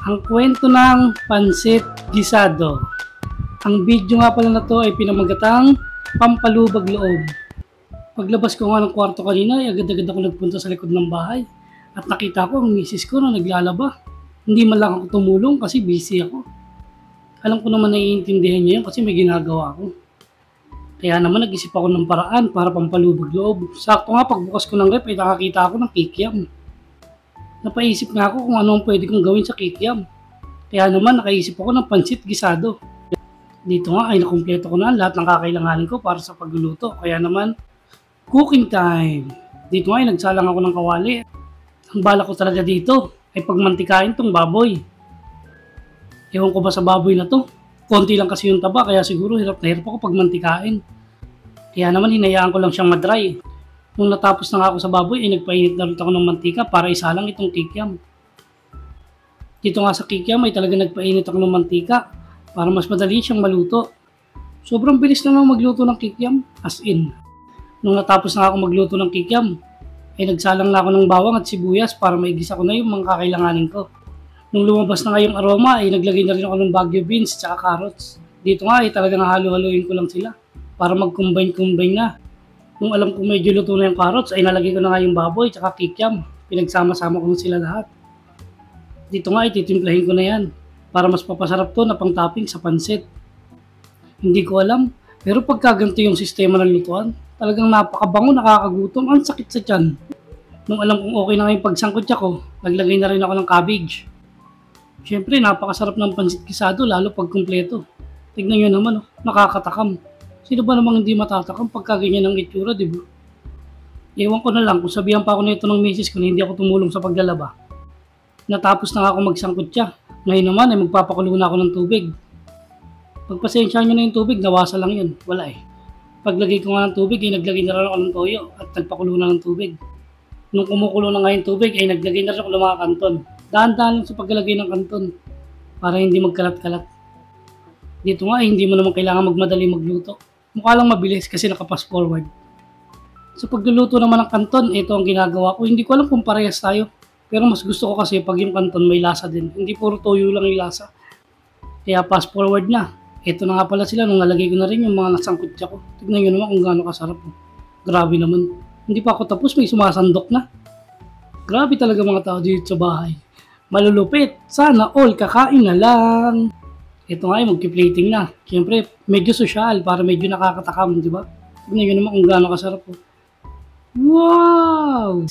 Ang kwento ng pansit gisado. Ang video nga pala na to ay pinamagatang pampalubag loob. Paglabas ko nga ng kwarto kanina ay agad-agad ako nagpunta sa likod ng bahay. At nakita ko ang misis ko na naglalaba. Hindi man lang ako tumulong kasi busy ako. Alam ko naman naiintindihan niya yun kasi may ginagawa ako. Kaya naman nag-isip ako ng paraan para pampalubag loob. Sakto nga pagbukas ko ng rep ay nakakita ako ng kikiam. Napaisip nga ako kung ano ang pwede kong gawin sa kikiam. Kaya naman nakaisip ako ng pansit gisado. Dito nga ay nakumpleto ko na lahat ng kakailanganin ko para sa pagluluto. Kaya naman, cooking time! Dito nga ay nagsalang ako ng kawali. Ang balak ko talaga dito ay pagmantikain tong baboy. Ewan ko ba sa baboy na to? Konti lang kasi yung taba kaya siguro hirap na hirap ako pagmantikain. Kaya naman hinayaan ko lang siyang madry. Nung natapos na nga ako sa baboy ay nagpainit na rin ako ng mantika para isalang itong kikiam. Dito nga sa kikiam ay talaga nagpainit ako ng mantika para mas madali siyang maluto. Sobrang bilis na lang magluto ng kikiam, as in. Nung natapos na ako magluto ng kikiam, ay nagsalang na ako ng bawang at sibuyas para maigisa ko na yung mga kakailanganin ko. Nung lumabas na nga yung aroma ay naglagay na rin ako ng Baguio beans at carrots. Dito nga ay talagang halo-haloin ko lang sila para mag-combine-combine na. Nung alam ko medyo luto na yung carrots ay nalagay ko na nga yung baboy at kikiam. Pinagsama-sama ko na sila lahat. Dito nga ay titimplahin ko na yan para mas papasarap to na pang-topping sa pansit. Hindi ko alam pero pagka ganito yung sistema ng lutuan, talagang napakabango, nakakagutom, ang sakit sa tiyan. Nung alam kong okay na nga yung pagsangkot ko, naglagay na rin ako ng cabbage. Siyempre, napakasarap ng pansit gisado lalo pag kumpleto. Tignan nyo naman, nakakatakam. Sino ba namang hindi matatakam pagka ganyan ang itsura, di ba? Ewan ko na lang kung sabihan pa ako na ito ng misis ko na hindi ako tumulong sa paglalaba. Natapos na ako magsangkot siya. Ngayon naman ay magpapakulo na ako ng tubig. Pagpasensyahan nyo na yung tubig, nawasa lang yun. Wala eh. Paglagay ko nga ng tubig, ay naglagay na rin ako ng toyo at nagpakulo na ng tubig. Nung kumukulo na nga yung tubig, ay naglagay na rin ako ng mga kanton. Dahan-dahan lang sa paglalagay ng kanton para hindi magkalat-kalat. Dito nga, hindi mo naman kailangan magmadali magluto. Mukha lang mabilis kasi nakapass forward. Sa pagluluto naman ng kanton, ito ang ginagawa ko. Hindi ko alam kung parehas tayo. Pero mas gusto ko kasi pag yung kanton may lasa din. Hindi puro toyo lang yung lasa. Kaya pass forward na. Ito na nga pala sila nung nalagay ko na rin yung mga nasangkot ko. Tignan nyo naman kung gaano kasarap. Grabe naman. Hindi pa ako tapos, may sumasandok na. Grabe talaga mga tao dito sa bahay. Malulupit. Sana all kakain na lang. Ito nga ay magki-plating na. Siyempre, medyo social para medyo nakakatakam, di ba? Tignan nyo naman kung gaano kasarap. Wow!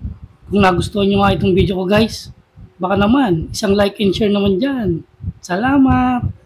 Kung nagustuhan nyo nga itong video ko guys, baka naman, isang like and share naman dyan. Salamat!